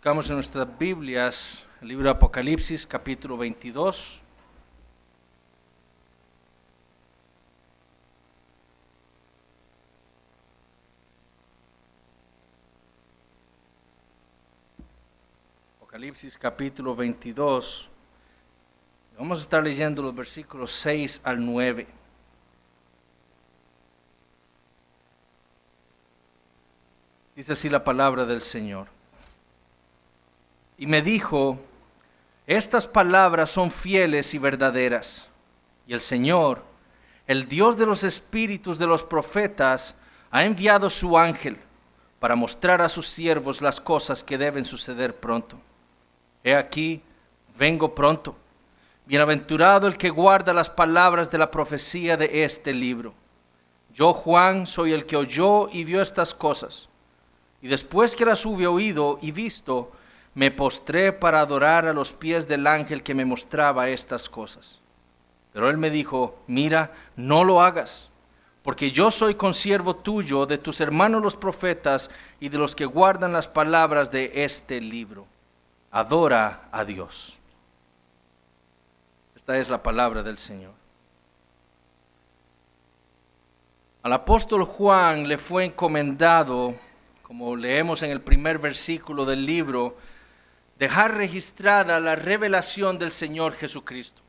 Buscamos en nuestras Biblias el libro de Apocalipsis, capítulo 22. Apocalipsis, capítulo 22. Vamos a estar leyendo los versículos 6 al 9. Dice así la palabra del Señor. Y me dijo, estas palabras son fieles y verdaderas. Y el Señor, el Dios de los espíritus de los profetas, ha enviado su ángel para mostrar a sus siervos las cosas que deben suceder pronto. He aquí, vengo pronto. Bienaventurado el que guarda las palabras de la profecía de este libro. Yo, Juan, soy el que oyó y vio estas cosas. Y después que las hube oído y visto, me postré para adorar a los pies del ángel que me mostraba estas cosas. Pero él me dijo, mira, no lo hagas, porque yo soy consiervo tuyo, de tus hermanos los profetas y de los que guardan las palabras de este libro. Adora a Dios. Esta es la palabra del Señor. Al apóstol Juan le fue encomendado, como leemos en el primer versículo del libro, dejar registrada la revelación del Señor Jesucristo.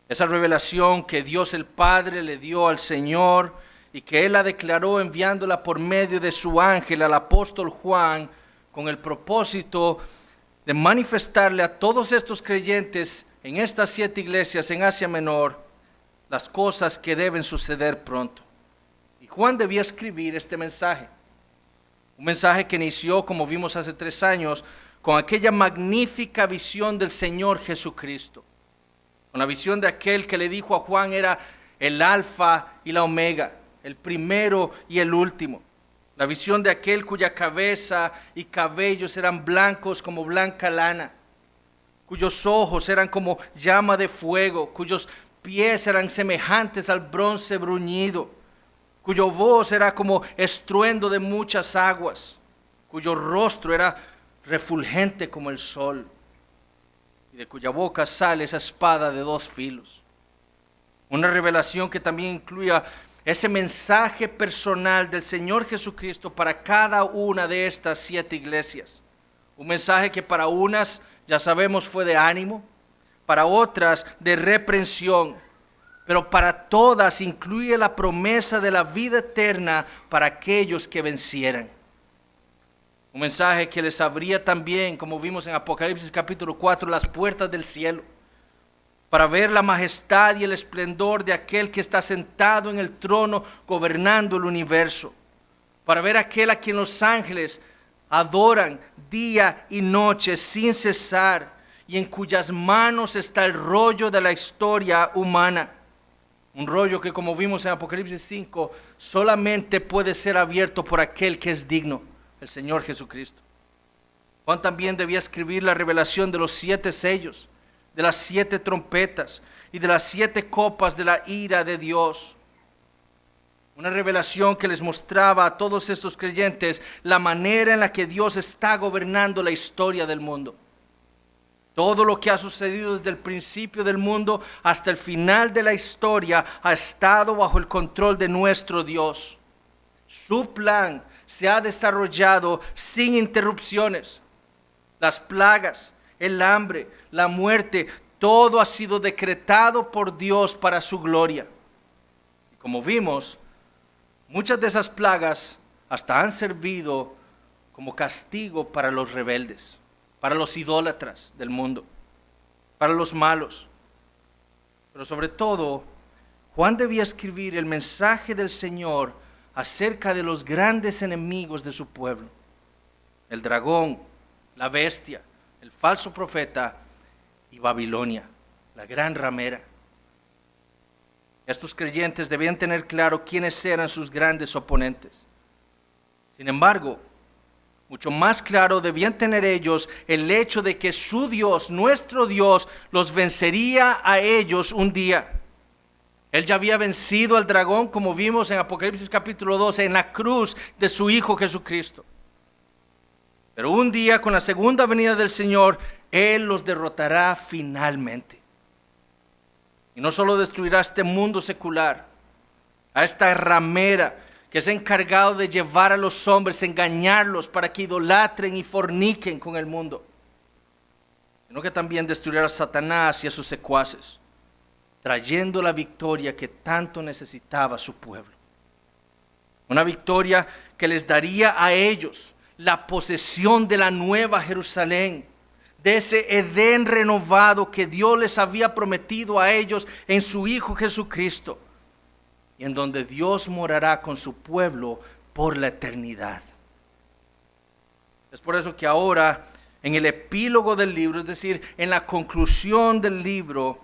Esa revelación que Dios el Padre le dio al Señor y que Él la declaró enviándola por medio de su ángel al apóstol Juan con el propósito de manifestarle a todos estos creyentes en estas 7 iglesias en Asia Menor las cosas que deben suceder pronto. Y Juan debía escribir este mensaje. Un mensaje que inició, como vimos hace 3 años, con aquella magnífica visión del Señor Jesucristo. Con la visión de aquel que le dijo a Juan era el alfa y la omega, el primero y el último. La visión de aquel cuya cabeza y cabellos eran blancos como blanca lana, cuyos ojos eran como llama de fuego, cuyos pies eran semejantes al bronce bruñido, cuyo voz era como estruendo de muchas aguas, cuyo rostro era refulgente como el sol, y de cuya boca sale esa espada de 2 filos. Una revelación que también incluía ese mensaje personal del Señor Jesucristo para cada una de estas 7 iglesias. Un mensaje que para unas, ya sabemos, fue de ánimo, para otras de reprensión, pero para todas incluye la promesa de la vida eterna para aquellos que vencieran. Un mensaje que les abría también, como vimos en Apocalipsis capítulo 4, las puertas del cielo, para ver la majestad y el esplendor de aquel que está sentado en el trono gobernando el universo, para ver aquel a quien los ángeles adoran día y noche sin cesar y en cuyas manos está el rollo de la historia humana. Un rollo que, como vimos en Apocalipsis 5, solamente puede ser abierto por aquel que es digno, el Señor Jesucristo. Juan también debía escribir la revelación de los 7 sellos, de las 7 trompetas y de las 7 copas de la ira de Dios. Una revelación que les mostraba a todos estos creyentes la manera en la que Dios está gobernando la historia del mundo. Todo lo que ha sucedido desde el principio del mundo hasta el final de la historia ha estado bajo el control de nuestro Dios. Su plan se ha desarrollado sin interrupciones. Las plagas, el hambre, la muerte, todo ha sido decretado por Dios para su gloria. Y como vimos, muchas de esas plagas hasta han servido como castigo para los rebeldes, para los idólatras del mundo, para los malos. Pero sobre todo, Juan debía escribir el mensaje del Señor acerca de los grandes enemigos de su pueblo: el dragón, la bestia, el falso profeta y Babilonia, la gran ramera. Estos creyentes debían tener claro quiénes eran sus grandes oponentes. Sin embargo, mucho más claro debían tener ellos el hecho de que su Dios, nuestro Dios, los vencería a ellos un día. Él ya había vencido al dragón, como vimos en Apocalipsis capítulo 12, en la cruz de su Hijo Jesucristo. Pero un día, con la segunda venida del Señor, Él los derrotará finalmente. Y no solo destruirá este mundo secular, a esta ramera que es encargado de llevar a los hombres, engañarlos para que idolatren y forniquen con el mundo, sino que también destruirá a Satanás y a sus secuaces, trayendo la victoria que tanto necesitaba su pueblo. Una victoria que les daría a ellos la posesión de la nueva Jerusalén, de ese Edén renovado que Dios les había prometido a ellos en su Hijo Jesucristo, y en donde Dios morará con su pueblo por la eternidad. Es por eso que ahora, en el epílogo del libro, es decir, en la conclusión del libro,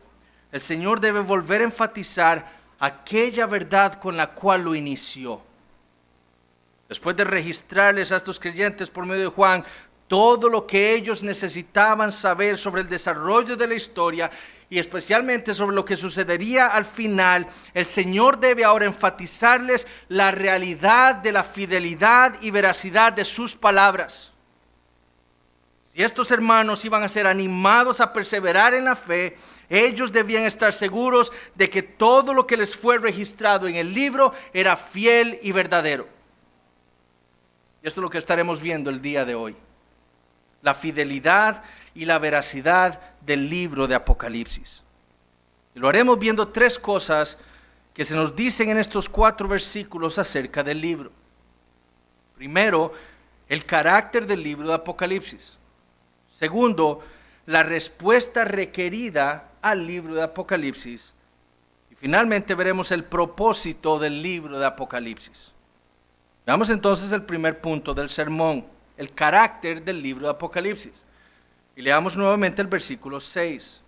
el Señor debe volver a enfatizar aquella verdad con la cual lo inició. Después de registrarles a estos creyentes por medio de Juan todo lo que ellos necesitaban saber sobre el desarrollo de la historia y especialmente sobre lo que sucedería al final, el Señor debe ahora enfatizarles la realidad de la fidelidad y veracidad de sus palabras. Si estos hermanos iban a ser animados a perseverar en la fe, ellos debían estar seguros de que todo lo que les fue registrado en el libro era fiel y verdadero. Y esto es lo que estaremos viendo el día de hoy. La fidelidad y la veracidad del libro de Apocalipsis. Y lo haremos viendo tres cosas que se nos dicen en estos 4 versículos acerca del libro. Primero, el carácter del libro de Apocalipsis. Segundo, la respuesta requerida al libro de Apocalipsis. Y finalmente veremos el propósito del libro de Apocalipsis. Veamos entonces el primer punto del sermón, el carácter del libro de Apocalipsis. Y leamos nuevamente el versículo 6.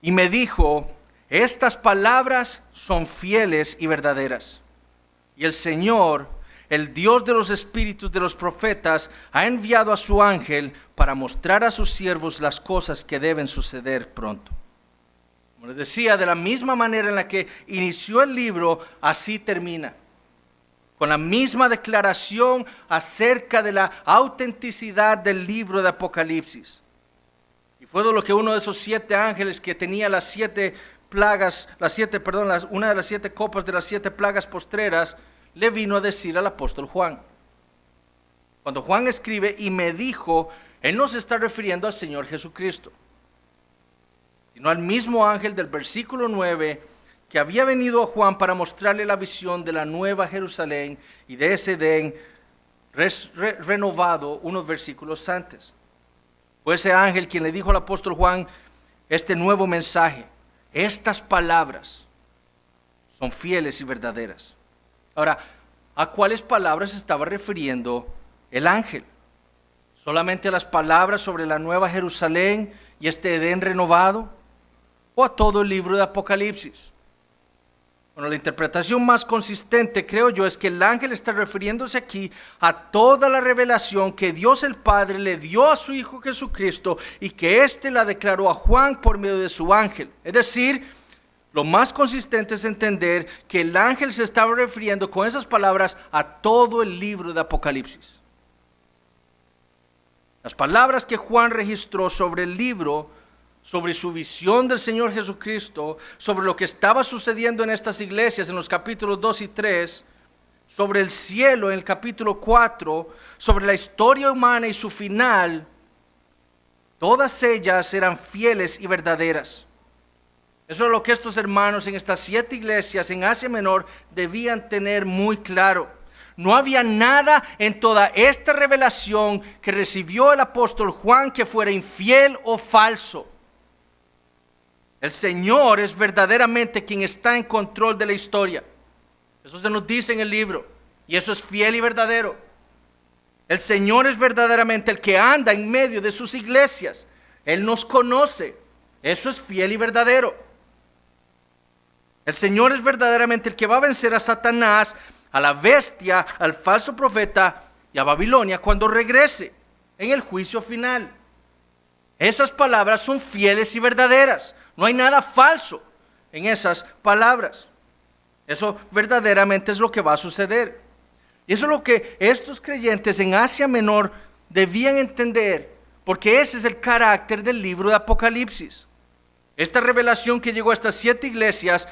Y me dijo, estas palabras son fieles y verdaderas. Y el Señor, el Dios de los espíritus de los profetas, ha enviado a su ángel para mostrar a sus siervos las cosas que deben suceder pronto. Como les decía, de la misma manera en la que inició el libro, así termina. Con la misma declaración acerca de la autenticidad del libro de Apocalipsis. Y fue de lo que uno de esos 7 ángeles que tenía las 7 plagas, una de las 7 copas de las 7 plagas postreras, le vino a decir al apóstol Juan. Cuando Juan escribe, y me dijo, él no se está refiriendo al Señor Jesucristo, sino al mismo ángel del versículo 9, que había venido a Juan para mostrarle la visión de la nueva Jerusalén y de ese Edén renovado unos versículos antes. Fue ese ángel quien le dijo al apóstol Juan este nuevo mensaje. Estas palabras son fieles y verdaderas. Ahora, ¿a cuáles palabras se estaba refiriendo el ángel? ¿Solamente a las palabras sobre la nueva Jerusalén y este Edén renovado? ¿O a todo el libro de Apocalipsis? Bueno, la interpretación más consistente, creo yo, es que el ángel está refiriéndose aquí a toda la revelación que Dios el Padre le dio a su Hijo Jesucristo y que éste la declaró a Juan por medio de su ángel. Es decir, lo más consistente es entender que el ángel se estaba refiriendo con esas palabras a todo el libro de Apocalipsis. Las palabras que Juan registró sobre el libro, sobre su visión del Señor Jesucristo, sobre lo que estaba sucediendo en estas iglesias en los capítulos 2 y 3, sobre el cielo en el capítulo 4, sobre la historia humana y su final, todas ellas eran fieles y verdaderas. Eso es lo que estos hermanos en estas 7 iglesias en Asia Menor debían tener muy claro. No había nada en toda esta revelación que recibió el apóstol Juan que fuera infiel o falso. El Señor es verdaderamente quien está en control de la historia. Eso se nos dice en el libro. Y eso es fiel y verdadero. El Señor es verdaderamente el que anda en medio de sus iglesias. Él nos conoce. Eso es fiel y verdadero. El Señor es verdaderamente el que va a vencer a Satanás, a la bestia, al falso profeta y a Babilonia cuando regrese en el juicio final. Esas palabras son fieles y verdaderas. No hay nada falso en esas palabras. Eso verdaderamente es lo que va a suceder. Y eso es lo que estos creyentes en Asia Menor debían entender, porque ese es el carácter del libro de Apocalipsis. Esta revelación que llegó a estas 7 iglesias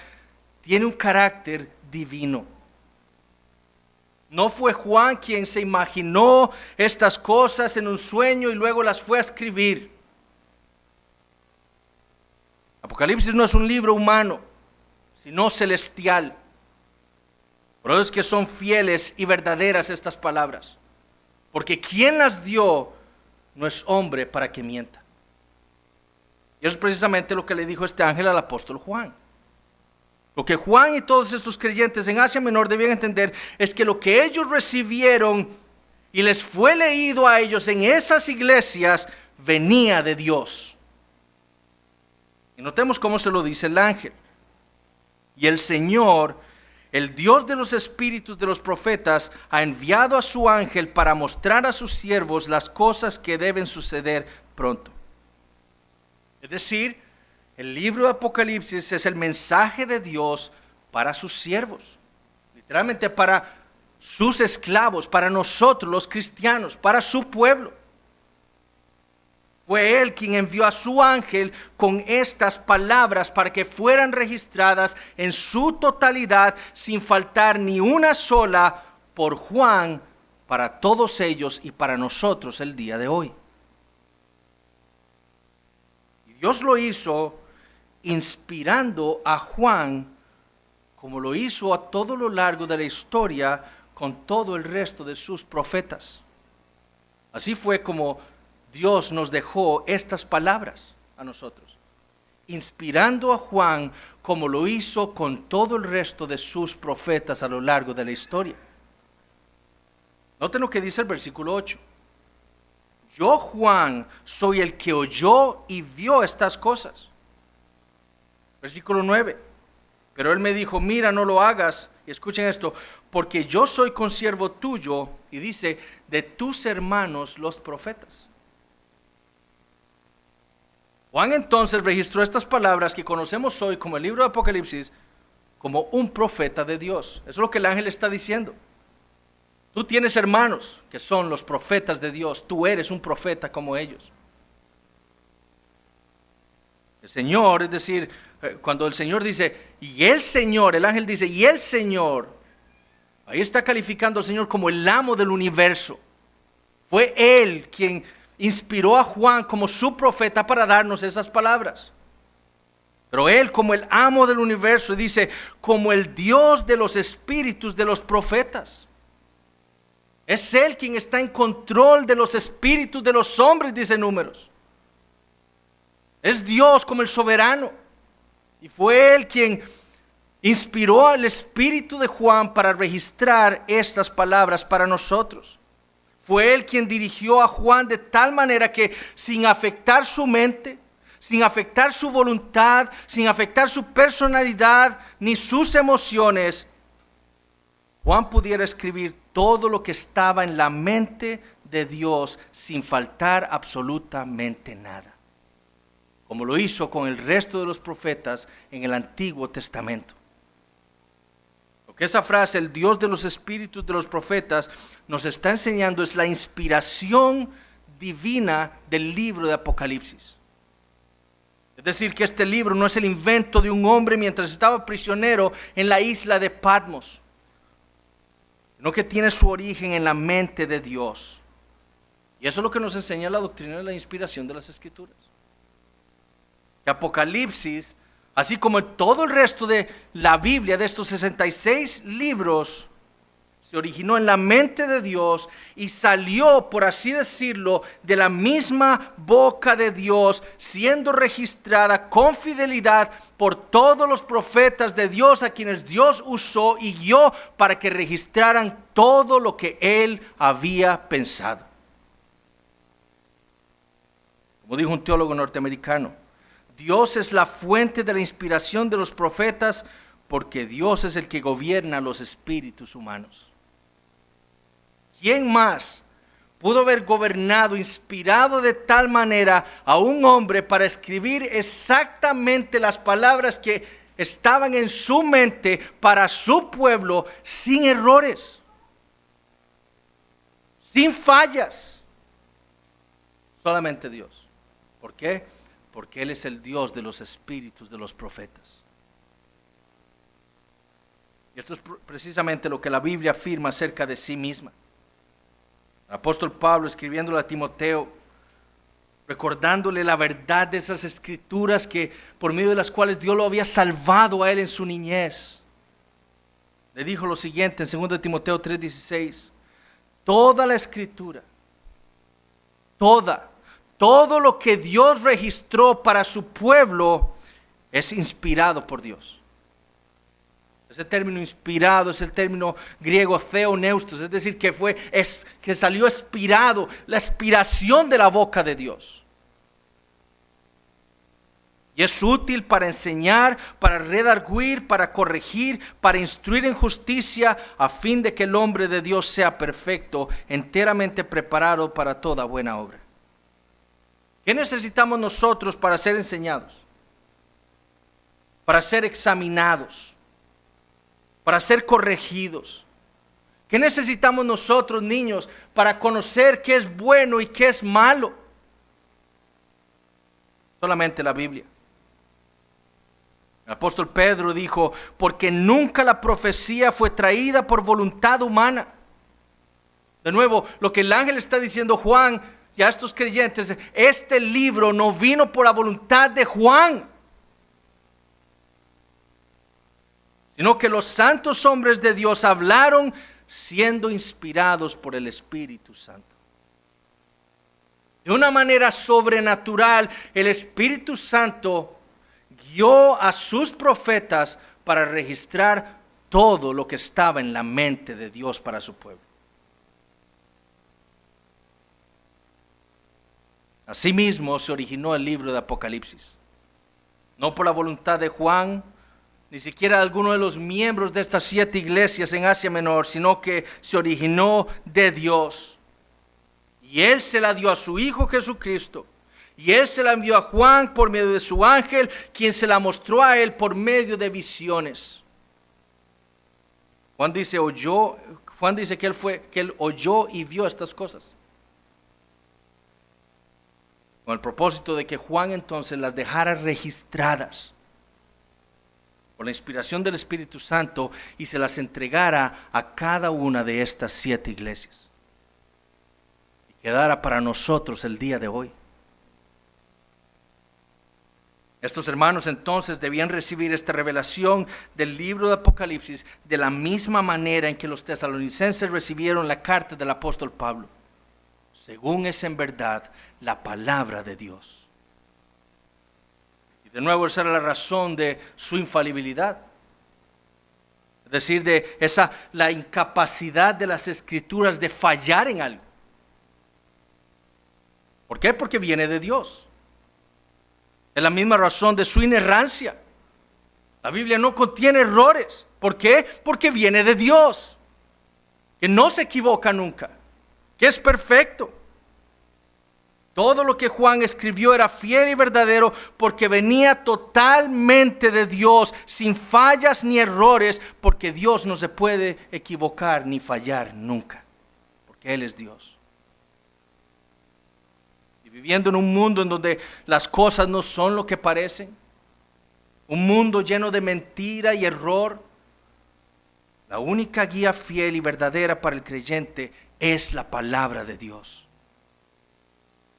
tiene un carácter divino. No fue Juan quien se imaginó estas cosas en un sueño y luego las fue a escribir. Apocalipsis no es un libro humano, sino celestial. Por eso es que son fieles y verdaderas estas palabras, porque quien las dio no es hombre para que mienta. Y eso es precisamente lo que le dijo este ángel al apóstol Juan. Lo que Juan y todos estos creyentes en Asia Menor debían entender es que lo que ellos recibieron y les fue leído a ellos en esas iglesias venía de Dios. Y notemos cómo se lo dice el ángel. Y el Señor, el Dios de los espíritus de los profetas, ha enviado a su ángel para mostrar a sus siervos las cosas que deben suceder pronto. Es decir, el libro de Apocalipsis es el mensaje de Dios para sus siervos, literalmente para sus esclavos, para nosotros los cristianos, para su pueblo. Fue Él quien envió a su ángel con estas palabras para que fueran registradas en su totalidad, sin faltar ni una sola, por Juan, para todos ellos y para nosotros el día de hoy. Y Dios lo hizo inspirando a Juan, como lo hizo a todo lo largo de la historia con todo el resto de sus profetas. Así fue como Dios nos dejó estas palabras a nosotros, inspirando a Juan como lo hizo con todo el resto de sus profetas a lo largo de la historia. Noten lo que dice el versículo 8. Yo, Juan, soy el que oyó y vio estas cosas. Versículo 9. Pero él me dijo, mira, no lo hagas. Y escuchen esto, porque yo soy consiervo tuyo, y dice, de tus hermanos los profetas. Juan entonces registró estas palabras que conocemos hoy como el libro de Apocalipsis, como un profeta de Dios. Eso es lo que el ángel está diciendo. Tú tienes hermanos que son los profetas de Dios. Tú eres un profeta como ellos. El Señor, es decir, cuando el Señor dice, y el Señor, el ángel dice, y el Señor, ahí está calificando al Señor como el amo del universo. Fue Él quien inspiró a Juan como su profeta para darnos esas palabras. Pero Él, como el amo del universo, dice, como el Dios de los espíritus de los profetas. Es Él quien está en control de los espíritus de los hombres, dice Números. Es Dios como el soberano. Y fue Él quien inspiró al espíritu de Juan para registrar estas palabras para nosotros. Fue Él quien dirigió a Juan de tal manera que sin afectar su mente, sin afectar su voluntad, sin afectar su personalidad ni sus emociones, Juan pudiera escribir todo lo que estaba en la mente de Dios sin faltar absolutamente nada, como lo hizo con el resto de los profetas en el Antiguo Testamento. Lo que esa frase, el Dios de los espíritus de los profetas, nos está enseñando es la inspiración divina del libro de Apocalipsis. Es decir, que este libro no es el invento de un hombre mientras estaba prisionero en la isla de Patmos, sino que tiene su origen en la mente de Dios. Y eso es lo que nos enseña la doctrina de la inspiración de las Escrituras. Que Apocalipsis, así como en todo el resto de la Biblia, de estos 66 libros, se originó en la mente de Dios y salió, por así decirlo, de la misma boca de Dios, siendo registrada con fidelidad por todos los profetas de Dios a quienes Dios usó y guió para que registraran todo lo que Él había pensado. Como dijo un teólogo norteamericano, Dios es la fuente de la inspiración de los profetas porque Dios es el que gobierna los espíritus humanos. ¿Quién más pudo haber gobernado, inspirado de tal manera a un hombre para escribir exactamente las palabras que estaban en su mente para su pueblo sin errores? sin fallas. Solamente Dios. ¿Por qué? Porque Él es el Dios de los espíritus de los profetas. Y esto es precisamente lo que la Biblia afirma acerca de sí misma. El apóstol Pablo, escribiéndole a Timoteo, recordándole la verdad de esas escrituras que por medio de las cuales Dios lo había salvado a él en su niñez, le dijo lo siguiente en 2 Timoteo 3:16: toda la escritura, todo lo que Dios registró para su pueblo es inspirado por Dios. Ese término inspirado es el término griego theoneustos, es decir, que salió inspirado, la inspiración de la boca de Dios. Y es útil para enseñar, para redarguir, para corregir, para instruir en justicia, a fin de que el hombre de Dios sea perfecto, enteramente preparado para toda buena obra. ¿Qué necesitamos nosotros para ser enseñados? Para ser examinados, para ser corregidos. ¿Qué necesitamos nosotros, niños, para conocer qué es bueno y qué es malo? Solamente la Biblia. El apóstol Pedro dijo: porque nunca la profecía fue traída por voluntad humana. De nuevo, lo que el ángel está diciendo Juan y a estos creyentes: este libro no vino por la voluntad de Juan, sino que los santos hombres de Dios hablaron siendo inspirados por el Espíritu Santo. De una manera sobrenatural, el Espíritu Santo guió a sus profetas para registrar todo lo que estaba en la mente de Dios para su pueblo. Asimismo se originó el libro de Apocalipsis, no por la voluntad de Juan, ni siquiera de alguno de los miembros de estas 7 iglesias en Asia Menor, sino que se originó de Dios. Y Él se la dio a su Hijo Jesucristo. Y Él se la envió a Juan por medio de su ángel, quien se la mostró a él por medio de visiones. Juan dice que él oyó y vio estas cosas, con el propósito de que Juan entonces las dejara registradas por la inspiración del Espíritu Santo y se las entregara a cada una de estas 7 iglesias. Y quedara para nosotros el día de hoy. Estos hermanos entonces debían recibir esta revelación del libro de Apocalipsis de la misma manera en que los tesalonicenses recibieron la carta del apóstol Pablo, según es en verdad la palabra de Dios. Y de nuevo, esa era la razón de su infalibilidad. Es decir, la incapacidad de las escrituras de fallar en algo. ¿Por qué? Porque viene de Dios. Es la misma razón de su inerrancia. La Biblia no contiene errores. ¿Por qué? Porque viene de Dios, que no se equivoca nunca, que es perfecto. Todo lo que Juan escribió era fiel y verdadero porque venía totalmente de Dios, sin fallas ni errores, porque Dios no se puede equivocar ni fallar nunca, porque Él es Dios. Y viviendo en un mundo en donde las cosas no son lo que parecen, un mundo lleno de mentira y error, la única guía fiel y verdadera para el creyente es la palabra de Dios.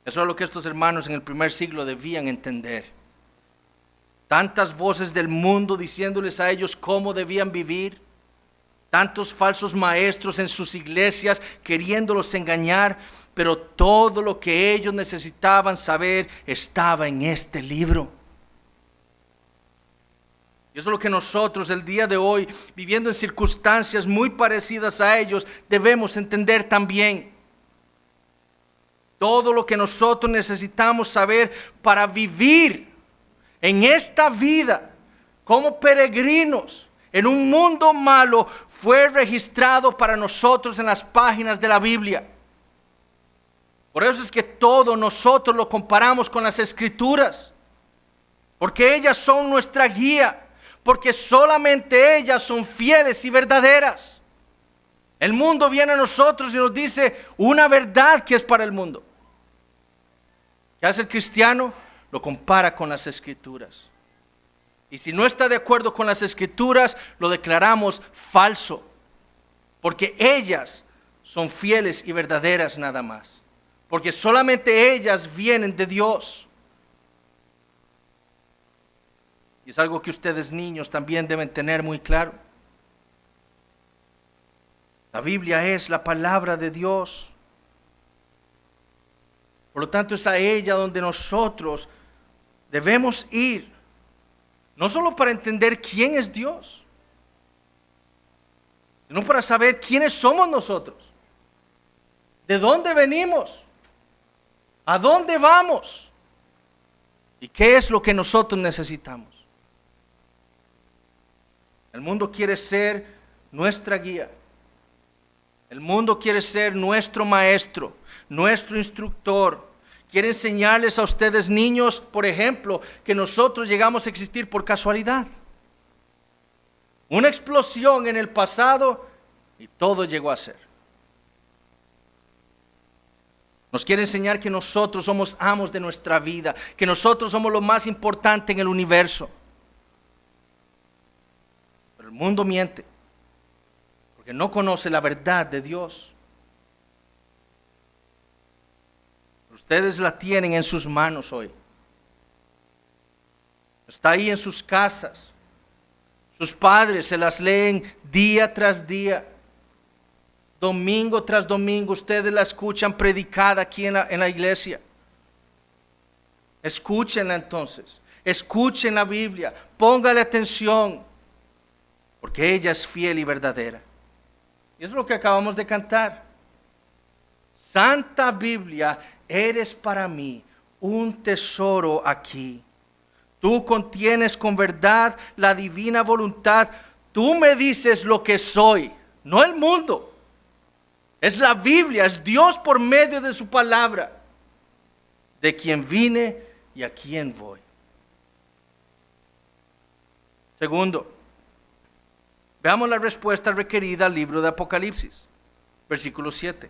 Eso es lo que estos hermanos en el primer siglo debían entender. Tantas voces del mundo diciéndoles a ellos cómo debían vivir, tantos falsos maestros en sus iglesias queriéndolos engañar, pero todo lo que ellos necesitaban saber estaba en este libro. Y eso es lo que nosotros el día de hoy, viviendo en circunstancias muy parecidas a ellos, debemos entender también. Todo lo que nosotros necesitamos saber para vivir en esta vida como peregrinos en un mundo malo fue registrado para nosotros en las páginas de la Biblia. Por eso es que todo nosotros lo comparamos con las Escrituras, porque ellas son nuestra guía, porque solamente ellas son fieles y verdaderas. El mundo viene a nosotros y nos dice una verdad que es para el mundo. ¿Qué hace el cristiano? Lo compara con las Escrituras. Y si no está de acuerdo con las Escrituras, lo declaramos falso. Porque ellas son fieles y verdaderas nada más. Porque solamente ellas vienen de Dios. Y es algo que ustedes niños también deben tener muy claro. La Biblia es la palabra de Dios. Por lo tanto, es a ella donde nosotros debemos ir. No solo para entender quién es Dios, sino para saber quiénes somos nosotros. ¿De dónde venimos? ¿A dónde vamos? ¿Y qué es lo que nosotros necesitamos? El mundo quiere ser nuestra guía. El mundo quiere ser nuestro maestro, nuestro instructor. Quiere enseñarles a ustedes niños, por ejemplo, que nosotros llegamos a existir por casualidad. Una explosión en el pasado y todo llegó a ser. Nos quiere enseñar que nosotros somos amos de nuestra vida, que nosotros somos lo más importante en el universo. Pero el mundo miente, porque no conoce la verdad de Dios. Ustedes la tienen en sus manos hoy. Está ahí en sus casas. Sus padres se las leen día tras día. Domingo tras domingo ustedes la escuchan predicada aquí en la iglesia. Escúchenla entonces. Escuchen la Biblia. Póngale atención. Porque ella es fiel y verdadera. Y eso es lo que acabamos de cantar. Santa Biblia, eres para mí un tesoro aquí. Tú contienes con verdad la divina voluntad. Tú me dices lo que soy, no el mundo. Es la Biblia, es Dios por medio de su palabra, de quien vine y a quien voy. Segundo, veamos la respuesta requerida al libro de Apocalipsis, versículo 7.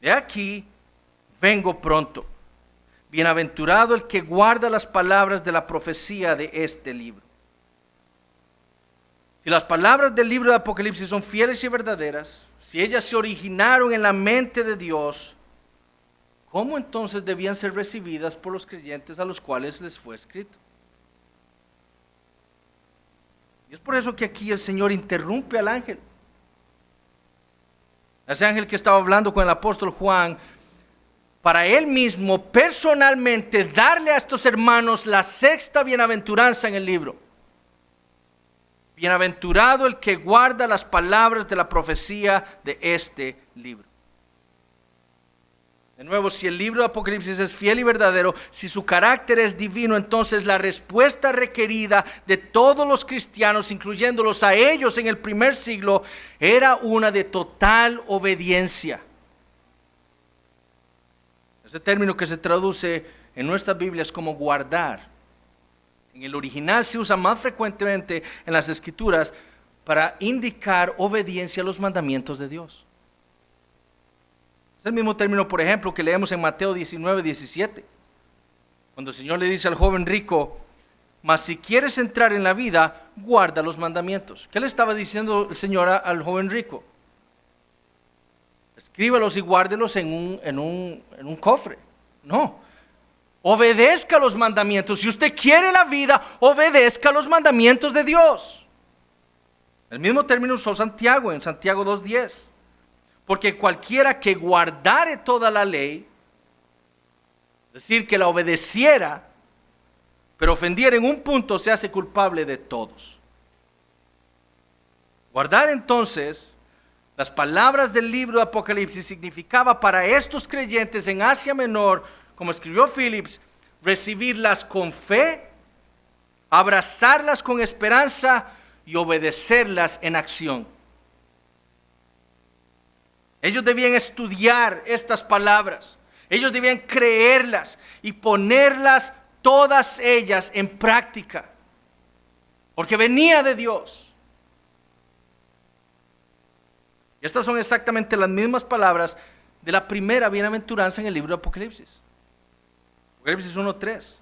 He aquí, vengo pronto. Bienaventurado el que guarda las palabras de la profecía de este libro. Si las palabras del libro de Apocalipsis son fieles y verdaderas, si ellas se originaron en la mente de Dios, ¿cómo entonces debían ser recibidas por los creyentes a los cuales les fue escrito? Y es por eso que aquí el Señor interrumpe al ángel. Ese ángel que estaba hablando con el apóstol Juan, para él mismo personalmente darle a estos hermanos la sexta bienaventuranza en el libro. Bienaventurado el que guarda las palabras de la profecía de este libro. De nuevo, si el libro de Apocalipsis es fiel y verdadero, si su carácter es divino, entonces la respuesta requerida de todos los cristianos, incluyéndolos a ellos en el primer siglo, era una de total obediencia. Ese término que se traduce en nuestras Biblias como guardar, en el original se usa más frecuentemente en las Escrituras para indicar obediencia a los mandamientos de Dios. Es el mismo término, por ejemplo, que leemos en Mateo 19:17, cuando el Señor le dice al joven rico: mas si quieres entrar en la vida, guarda los mandamientos. ¿Qué le estaba diciendo el Señor al joven rico? Escríbalos y guárdelos en un cofre. No, obedezca los mandamientos. Si usted quiere la vida, obedezca los mandamientos de Dios. El mismo término usó Santiago en Santiago 2:10. Porque cualquiera que guardare toda la ley, es decir, que la obedeciera, pero ofendiera en un punto, se hace culpable de todos. Guardar entonces las palabras del libro de Apocalipsis significaba para estos creyentes en Asia Menor, como escribió Phillips, recibirlas con fe, abrazarlas con esperanza y obedecerlas en acción. Ellos debían estudiar estas palabras, ellos debían creerlas y ponerlas todas ellas en práctica, porque venía de Dios. Y estas son exactamente las mismas palabras de la primera bienaventuranza en el libro de Apocalipsis. Apocalipsis 1:3.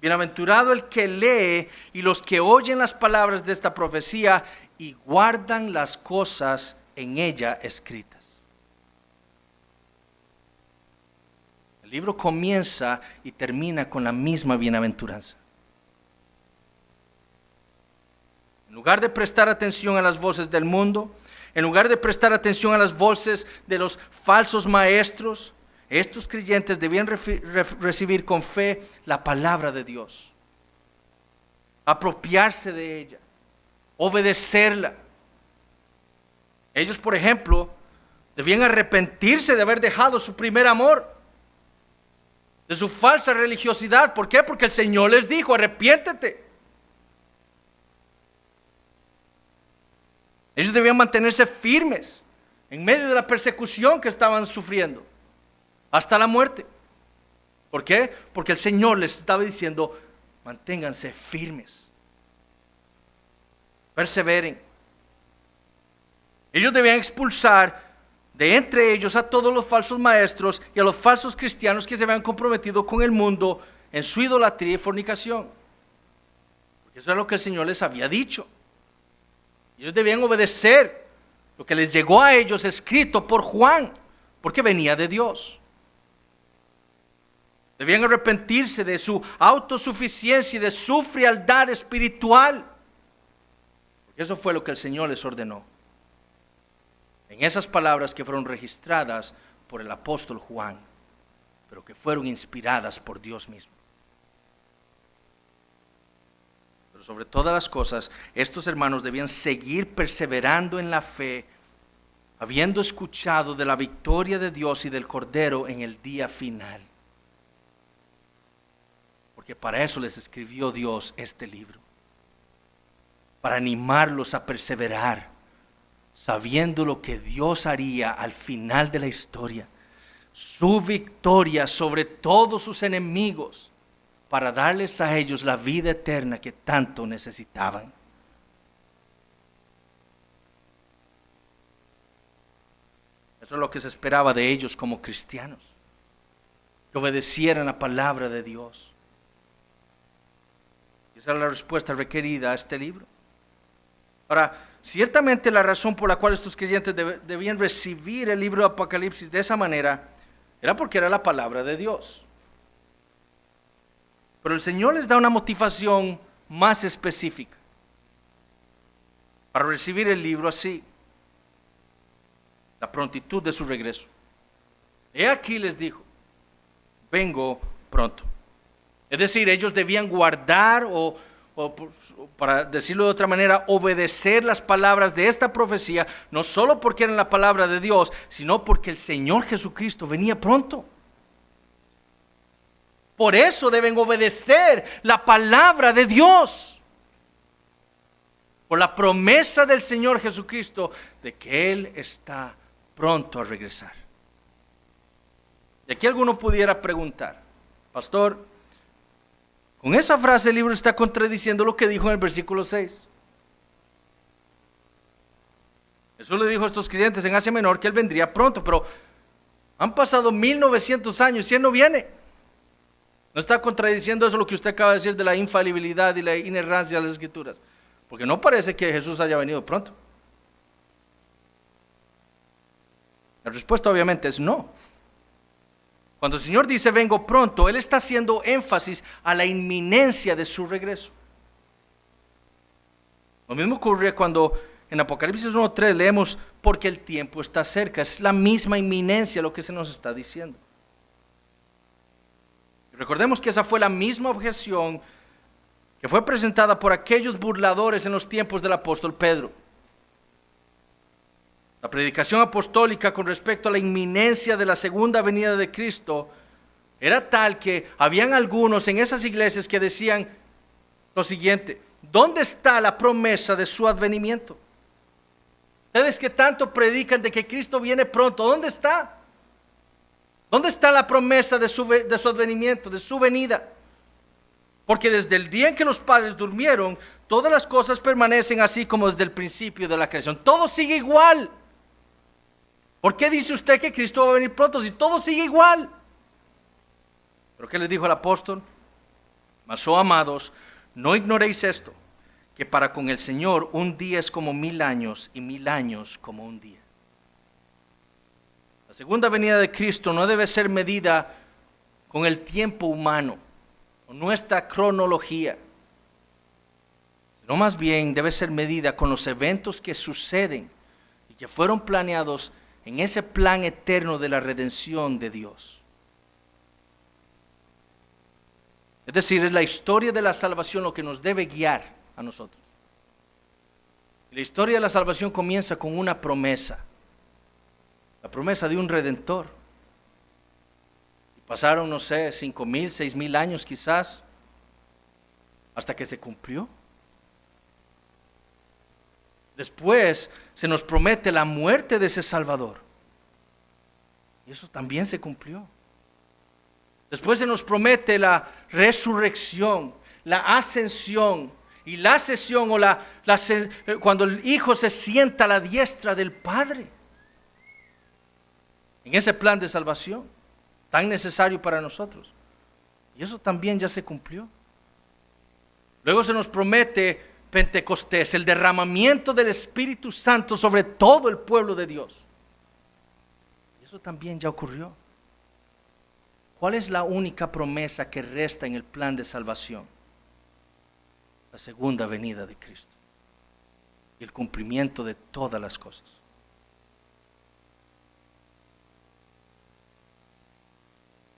Bienaventurado el que lee y los que oyen las palabras de esta profecía y guardan las cosas en ella escritas. El libro comienza y termina con la misma bienaventuranza. En lugar de prestar atención a las voces del mundo, en lugar de prestar atención a las voces de los falsos maestros, estos creyentes debían recibir con fe la palabra de Dios, apropiarse de ella, obedecerla. Ellos, por ejemplo, debían arrepentirse de haber dejado su primer amor, de su falsa religiosidad. ¿Por qué? Porque el Señor les dijo: arrepiéntete. Ellos debían mantenerse firmes en medio de la persecución que estaban sufriendo, hasta la muerte. ¿Por qué? Porque el Señor les estaba diciendo: manténganse firmes, perseveren. Ellos debían expulsar de entre ellos a todos los falsos maestros y a los falsos cristianos que se habían comprometido con el mundo en su idolatría y fornicación. Porque eso es lo que el Señor les había dicho. Ellos debían obedecer lo que les llegó a ellos escrito por Juan, porque venía de Dios. Debían arrepentirse de su autosuficiencia y de su frialdad espiritual, porque eso fue lo que el Señor les ordenó en esas palabras que fueron registradas por el apóstol Juan, pero que fueron inspiradas por Dios mismo. Pero sobre todas las cosas, estos hermanos debían seguir perseverando en la fe, habiendo escuchado de la victoria de Dios y del Cordero en el día final. Porque para eso les escribió Dios este libro, para animarlos a perseverar, sabiendo lo que Dios haría al final de la historia, su victoria sobre todos sus enemigos, para darles a ellos la vida eterna que tanto necesitaban. Eso es lo que se esperaba de ellos como cristianos, que obedecieran la palabra de Dios. Esa es la respuesta requerida a este libro. Ahora, ciertamente la razón por la cual estos creyentes debían recibir el libro de Apocalipsis de esa manera era porque era la palabra de Dios. Pero el Señor les da una motivación más específica para recibir el libro así: la prontitud de su regreso. He aquí, les dijo, vengo pronto. Es decir, ellos debían guardar o para decirlo de otra manera, obedecer las palabras de esta profecía, no solo porque eran la palabra de Dios, sino porque el Señor Jesucristo venía pronto. Por eso deben obedecer la palabra de Dios, por la promesa del Señor Jesucristo de que Él está pronto a regresar. Y aquí alguno pudiera preguntar: pastor, con esa frase el libro está contradiciendo lo que dijo en el versículo 6. Jesús le dijo a estos creyentes en Asia Menor que Él vendría pronto, pero han pasado 1900 años y Él no viene. ¿No está contradiciendo eso lo que usted acaba de decir de la infalibilidad y la inerrancia de las Escrituras? Porque no parece que Jesús haya venido pronto. La respuesta obviamente es no. Cuando el Señor dice vengo pronto, Él está haciendo énfasis a la inminencia de su regreso. Lo mismo ocurre cuando en Apocalipsis 1:3 leemos porque el tiempo está cerca. Es la misma inminencia lo que se nos está diciendo. Recordemos que esa fue la misma objeción que fue presentada por aquellos burladores en los tiempos del apóstol Pedro. La predicación apostólica con respecto a la inminencia de la segunda venida de Cristo era tal que habían algunos en esas iglesias que decían lo siguiente: ¿dónde está la promesa de su advenimiento? Ustedes que tanto predican de que Cristo viene pronto, ¿dónde está? ¿Dónde está la promesa de su advenimiento, de su venida? Porque desde el día en que los padres durmieron, todas las cosas permanecen así como desde el principio de la creación. Todo sigue igual. ¿Por qué dice usted que Cristo va a venir pronto si todo sigue igual? ¿Pero qué les dijo el apóstol? Mas, oh amados, no ignoréis esto, que para con el Señor un día es como 1000 años y 1000 años como un día. La segunda venida de Cristo no debe ser medida con el tiempo humano, con nuestra cronología, sino más bien debe ser medida con los eventos que suceden y que fueron planeados en ese plan eterno de la redención de Dios. Es decir, es la historia de la salvación lo que nos debe guiar a nosotros. La historia de la salvación comienza con una promesa, la promesa de un redentor. Y pasaron, no sé, 5,000, 6,000 años quizás, hasta que se cumplió. Después se nos promete la muerte de ese Salvador. Y eso también se cumplió. Después se nos promete la resurrección, la ascensión y la sesión cuando el Hijo se sienta a la diestra del Padre. En ese plan de salvación tan necesario para nosotros. Y eso también ya se cumplió. Luego se nos promete Pentecostés, el derramamiento del Espíritu Santo sobre todo el pueblo de Dios. Y eso también ya ocurrió. ¿Cuál es la única promesa que resta en el plan de salvación? La segunda venida de Cristo y el cumplimiento de todas las cosas.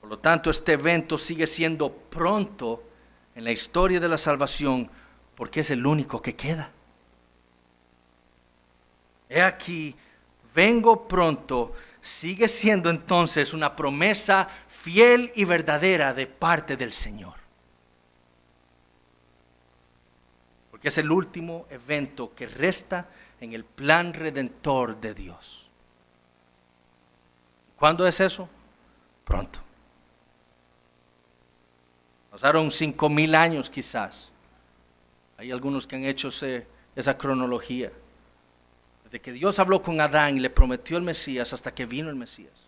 Por lo tanto, este evento sigue siendo pronto en la historia de la salvación porque es el único que queda. He aquí, vengo pronto, sigue siendo entonces una promesa fiel y verdadera de parte del Señor. Porque es el último evento que resta en el plan redentor de Dios. ¿Cuándo es eso? Pronto. Pasaron 5,000 años quizás. Hay algunos que han hecho esa cronología. Desde que Dios habló con Adán y le prometió el Mesías hasta que vino el Mesías.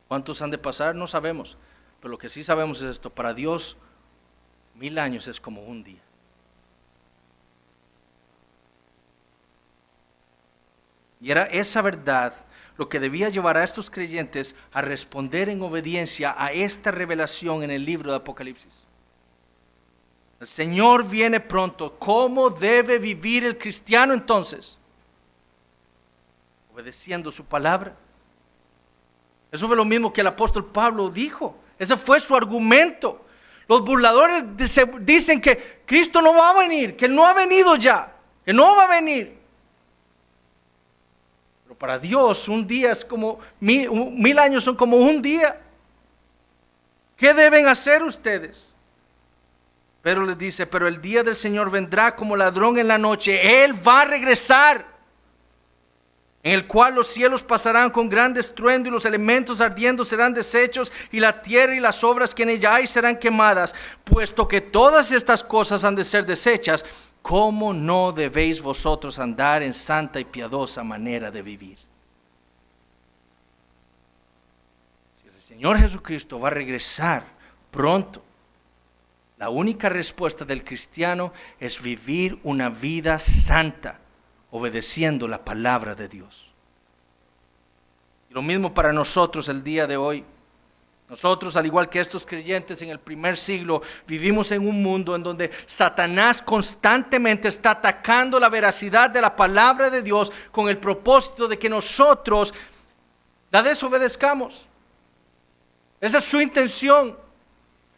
¿Cuántos han de pasar? No sabemos. Pero lo que sí sabemos es esto. Para Dios, 1000 años es como un día. Y era esa verdad lo que debía llevar a estos creyentes a responder en obediencia a esta revelación en el libro de Apocalipsis. El Señor viene pronto. ¿Cómo debe vivir el cristiano entonces? Obedeciendo su palabra. Eso fue lo mismo que el apóstol Pablo dijo. Ese fue su argumento. Los burladores dicen que Cristo no va a venir, que Él no ha venido ya, que no va a venir. Pero para Dios un día es como 1000 años son como un día. ¿Qué deben hacer ustedes? Pedro les dice, pero el día del Señor vendrá como ladrón en la noche. Él va a regresar, en el cual los cielos pasarán con gran estruendo y los elementos ardiendo serán deshechos y la tierra y las obras que en ella hay serán quemadas. Puesto que todas estas cosas han de ser deshechas, ¿cómo no debéis vosotros andar en santa y piadosa manera de vivir? Si el Señor Jesucristo va a regresar pronto, la única respuesta del cristiano es vivir una vida santa, obedeciendo la palabra de Dios. Y lo mismo para nosotros el día de hoy. Nosotros, al igual que estos creyentes en el primer siglo, vivimos en un mundo en donde Satanás constantemente está atacando la veracidad de la palabra de Dios con el propósito de que nosotros la desobedezcamos. Esa es su intención.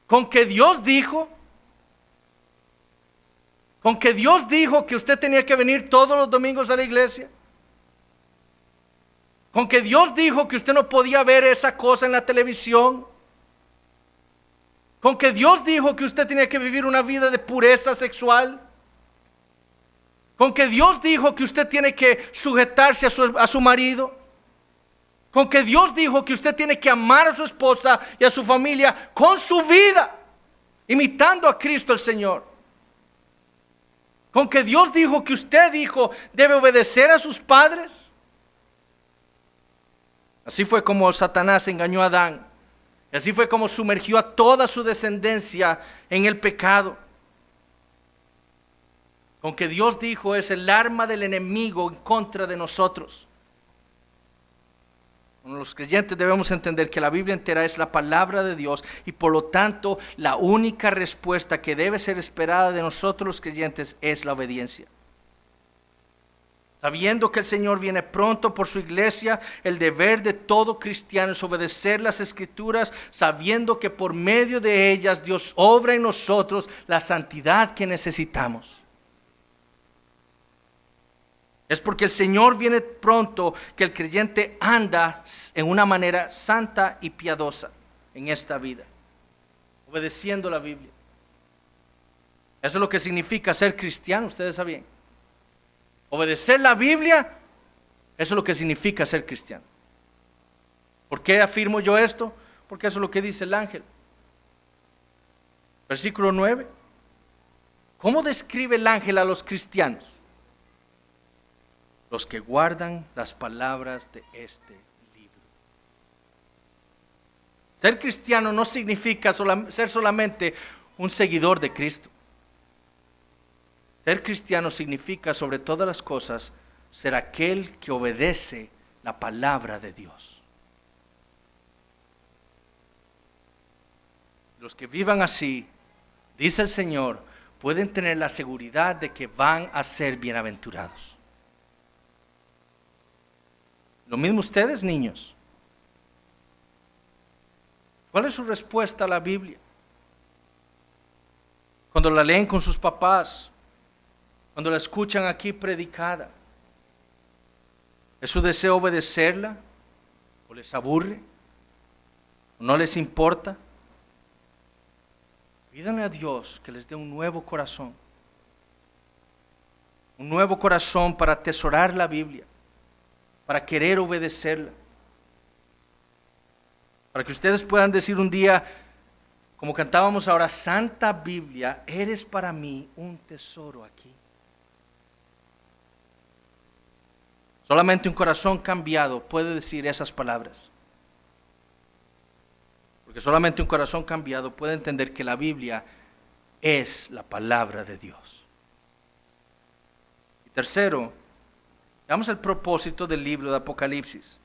Con que Dios dijo que usted tenía que venir todos los domingos a la iglesia. Con que Dios dijo que usted no podía ver esa cosa en la televisión. Con que Dios dijo que usted tenía que vivir una vida de pureza sexual. Con que Dios dijo que usted tiene que sujetarse a su marido. Con que Dios dijo que usted tiene que amar a su esposa y a su familia con su vida, imitando a Cristo el Señor. Con que Dios dijo que usted debe obedecer a sus padres. Así fue como Satanás engañó a Adán. Y así fue como sumergió a toda su descendencia en el pecado. Con que Dios dijo es el arma del enemigo en contra de nosotros. Los creyentes debemos entender que la Biblia entera es la palabra de Dios y por lo tanto la única respuesta que debe ser esperada de nosotros los creyentes es la obediencia. Sabiendo que el Señor viene pronto por su iglesia, el deber de todo cristiano es obedecer las Escrituras, sabiendo que por medio de ellas Dios obra en nosotros la santidad que necesitamos. Es porque el Señor viene pronto que el creyente anda en una manera santa y piadosa en esta vida, obedeciendo la Biblia. Eso es lo que significa ser cristiano, ustedes saben. Obedecer la Biblia, eso es lo que significa ser cristiano. ¿Por qué afirmo yo esto? Porque eso es lo que dice el ángel. Versículo 9. ¿Cómo describe el ángel a los cristianos? Los que guardan las palabras de este libro. Ser cristiano no significa ser solamente un seguidor de Cristo. Ser cristiano significa, sobre todas las cosas, ser aquel que obedece la palabra de Dios. Los que vivan así, dice el Señor, pueden tener la seguridad de que van a ser bienaventurados. Lo mismo ustedes, niños. ¿Cuál es su respuesta a la Biblia? Cuando la leen con sus papás, cuando la escuchan aquí predicada, ¿es su deseo obedecerla? ¿O les aburre? ¿O no les importa? Pídanle a Dios que les dé un nuevo corazón. Un nuevo corazón para atesorar la Biblia, para querer obedecerla. Para que ustedes puedan decir un día, como cantábamos ahora, Santa Biblia, eres para mí un tesoro aquí. Solamente un corazón cambiado puede decir esas palabras. Porque solamente un corazón cambiado puede entender que la Biblia es la palabra de Dios. Y tercero, veamos el propósito del libro de Apocalipsis,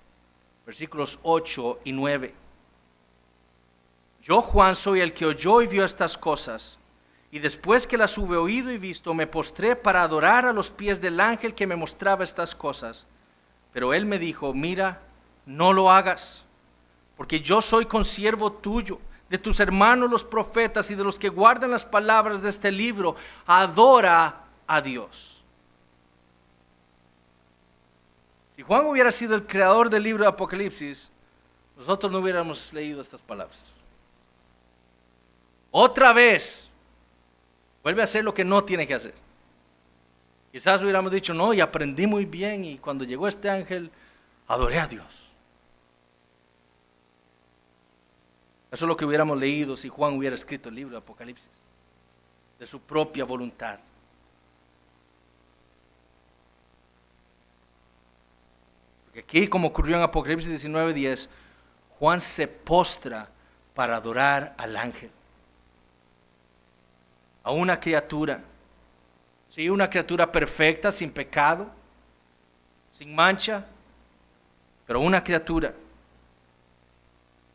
versículos 8 y 9. Yo, Juan, soy el que oyó y vio estas cosas, y después que las hube oído y visto, me postré para adorar a los pies del ángel que me mostraba estas cosas. Pero él me dijo, mira, no lo hagas, porque yo soy consiervo tuyo, de tus hermanos los profetas y de los que guardan las palabras de este libro. Adora a Dios. Si Juan hubiera sido el creador del libro de Apocalipsis, nosotros no hubiéramos leído estas palabras. Otra vez, vuelve a hacer lo que no tiene que hacer. Quizás hubiéramos dicho, no, y aprendí muy bien, y cuando llegó este ángel, adoré a Dios. Eso es lo que hubiéramos leído si Juan hubiera escrito el libro de Apocalipsis, de su propia voluntad. Porque aquí, como ocurrió en Apocalipsis 19:10, Juan se postra para adorar al ángel, a una criatura. Sí, una criatura perfecta, sin pecado, sin mancha, pero una criatura.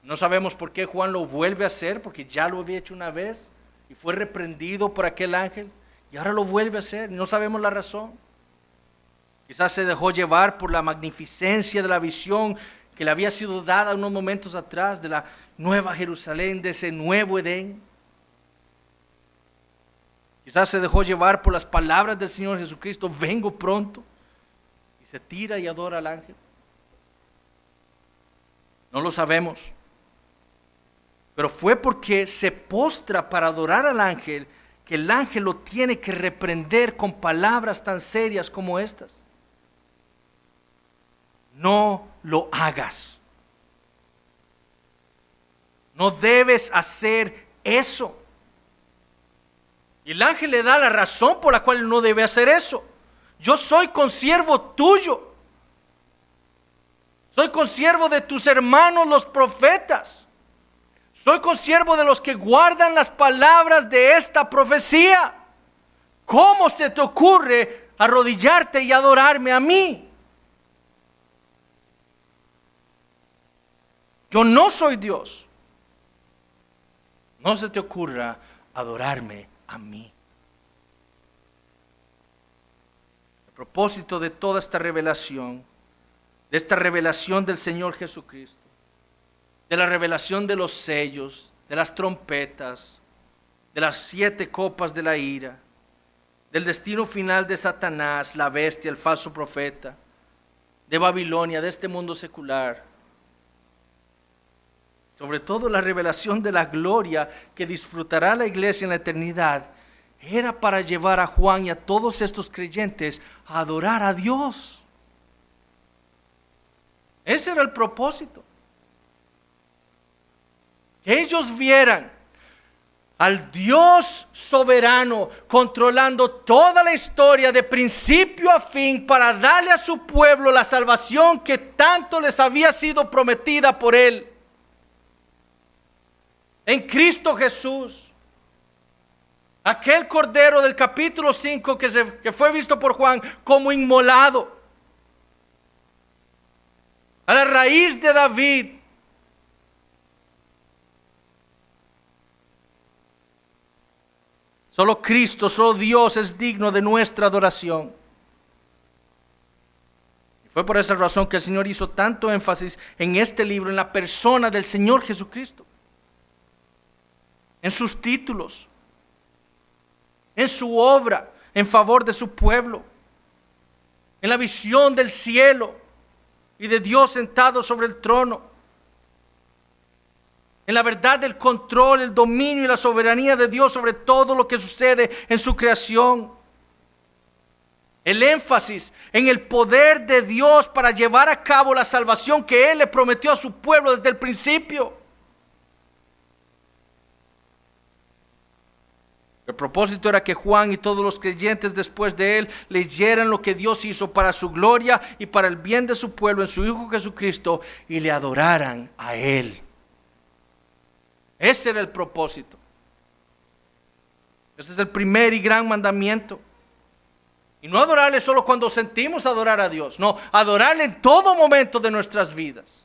No sabemos por qué Juan lo vuelve a hacer, porque ya lo había hecho una vez y fue reprendido por aquel ángel y ahora lo vuelve a hacer. No sabemos la razón. Quizás se dejó llevar por la magnificencia de la visión que le había sido dada unos momentos atrás de la nueva Jerusalén, de ese nuevo Edén. Quizás se dejó llevar por las palabras del Señor Jesucristo, vengo pronto, y se tira y adora al ángel. No lo sabemos. Pero fue porque se postra para adorar al ángel que el ángel lo tiene que reprender con palabras tan serias como estas. No lo hagas. No debes hacer eso. Y el ángel le da la razón por la cual no debe hacer eso. Yo soy consiervo tuyo. Soy consiervo de tus hermanos los profetas. Soy consiervo de los que guardan las palabras de esta profecía. ¿Cómo se te ocurre arrodillarte y adorarme a mí? Yo no soy Dios. No se te ocurra adorarme a mí. El propósito de toda esta revelación, de esta revelación del Señor Jesucristo, de la revelación de los sellos, de las trompetas, de las 7 copas de la ira, del destino final de Satanás, la bestia, el falso profeta, de Babilonia, de este mundo secular, sobre todo la revelación de la gloria que disfrutará la iglesia en la eternidad, era para llevar a Juan y a todos estos creyentes a adorar a Dios. Ese era el propósito. Que ellos vieran al Dios soberano controlando toda la historia de principio a fin para darle a su pueblo la salvación que tanto les había sido prometida por Él. En Cristo Jesús. Aquel cordero del capítulo 5 que fue visto por Juan como inmolado. A la raíz de David. Solo Cristo, solo Dios es digno de nuestra adoración. Y fue por esa razón que el Señor hizo tanto énfasis en este libro, en la persona del Señor Jesucristo. En sus títulos, en su obra en favor de su pueblo, en la visión del cielo y de Dios sentado sobre el trono, en la verdad del control, el dominio y la soberanía de Dios sobre todo lo que sucede en su creación. El énfasis en el poder de Dios para llevar a cabo la salvación que Él le prometió a su pueblo desde el principio. El propósito era que Juan y todos los creyentes después de él leyeran lo que Dios hizo para su gloria y para el bien de su pueblo en su Hijo Jesucristo y le adoraran a Él. Ese era el propósito. Ese es el primer y gran mandamiento. Y no adorarle solo cuando sentimos adorar a Dios, no, adorarle en todo momento de nuestras vidas.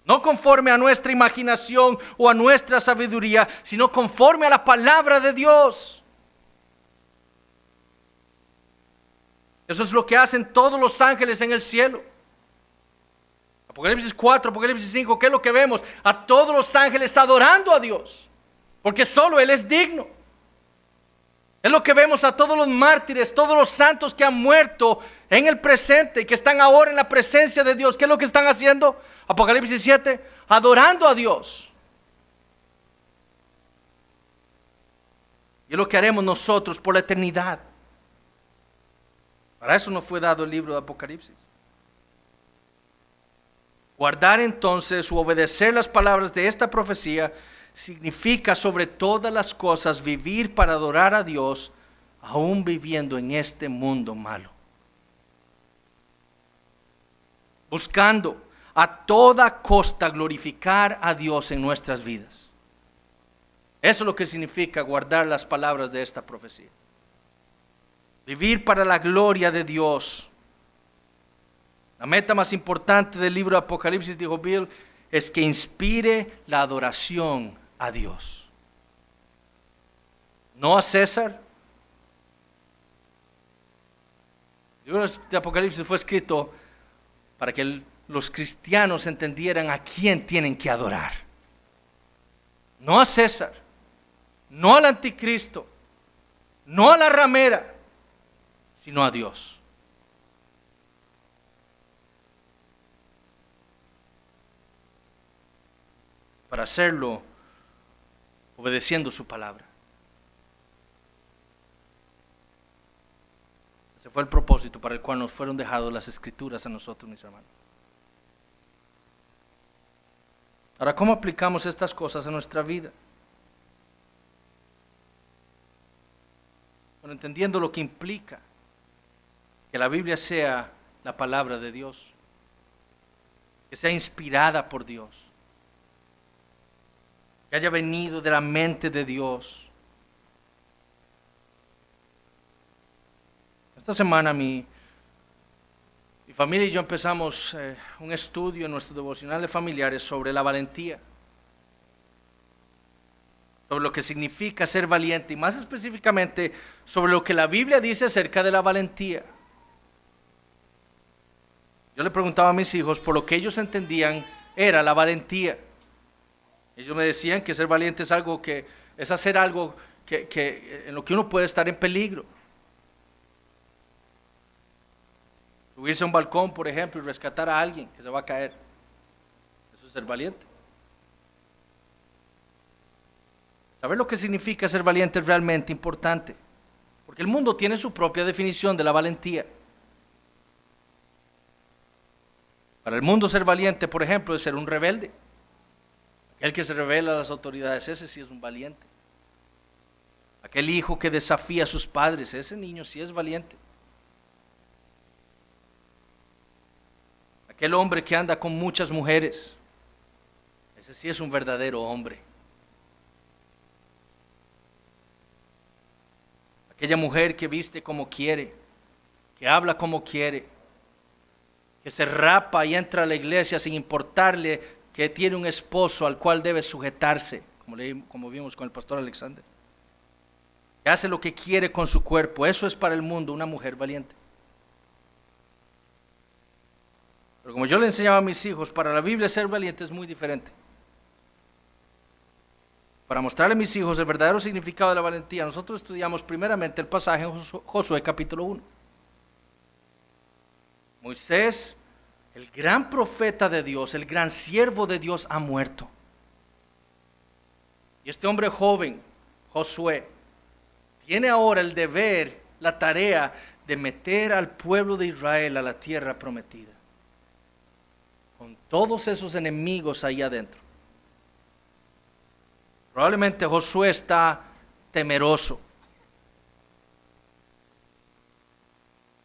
No conforme a nuestra imaginación o a nuestra sabiduría, sino conforme a la palabra de Dios. Eso es lo que hacen todos los ángeles en el cielo. Apocalipsis 4, Apocalipsis 5, ¿qué es lo que vemos? A todos los ángeles adorando a Dios, porque solo Él es digno. Es lo que vemos a todos los mártires, todos los santos que han muerto en el presente y que están ahora en la presencia de Dios. ¿Qué es lo que están haciendo? Apocalipsis 7, adorando a Dios. Y es lo que haremos nosotros por la eternidad. Para eso nos fue dado el libro de Apocalipsis. Guardar entonces o obedecer las palabras de esta profecía significa sobre todas las cosas vivir para adorar a Dios, aún viviendo en este mundo malo. Buscando a toda costa glorificar a Dios en nuestras vidas. Eso es lo que significa guardar las palabras de esta profecía. Vivir para la gloria de Dios. La meta más importante del libro de Apocalipsis, dijo Bill, es que inspire la adoración a Dios. No a César. El libro de Apocalipsis fue escrito para que los cristianos entendieran a quién tienen que adorar. No a César, no al anticristo, no a la ramera, sino a Dios. Para hacerlo obedeciendo su palabra. Ese fue el propósito para el cual nos fueron dejadas las escrituras a nosotros, mis hermanos. Ahora, ¿cómo aplicamos estas cosas a nuestra vida? Bueno, entendiendo lo que implica que la Biblia sea la palabra de Dios, que sea inspirada por Dios, que haya venido de la mente de Dios. Esta semana mi familia y yo empezamos un estudio en nuestros devocionales familiares sobre la valentía, sobre lo que significa ser valiente y más específicamente sobre lo que la Biblia dice acerca de la valentía. Yo le preguntaba a mis hijos por lo que ellos entendían era la valentía. Ellos me decían que ser valiente es algo que es hacer algo que en lo que uno puede estar en peligro. Subirse a un balcón, por ejemplo, y rescatar a alguien que se va a caer. Eso es ser valiente. Saber lo que significa ser valiente es realmente importante, porque el mundo tiene su propia definición de la valentía. Para el mundo ser valiente, por ejemplo, es ser un rebelde. Aquel que se revela a las autoridades, ese sí es un valiente. Aquel hijo que desafía a sus padres, ese niño sí es valiente. Aquel hombre que anda con muchas mujeres, ese sí es un verdadero hombre. Aquella mujer que viste como quiere, que habla como quiere, que se rapa y entra a la iglesia sin importarle que tiene un esposo al cual debe sujetarse, como vimos con el pastor Alexander. Que hace lo que quiere con su cuerpo, eso es para el mundo una mujer valiente. Pero como yo le enseñaba a mis hijos, para la Biblia ser valiente es muy diferente. Para mostrarle a mis hijos el verdadero significado de la valentía, nosotros estudiamos primeramente el pasaje en Josué capítulo 1. Moisés, el gran profeta de Dios, el gran siervo de Dios, ha muerto. Y este hombre joven, Josué, tiene ahora el deber, la tarea de meter al pueblo de Israel a la tierra prometida, con todos esos enemigos ahí adentro. Probablemente Josué está temeroso,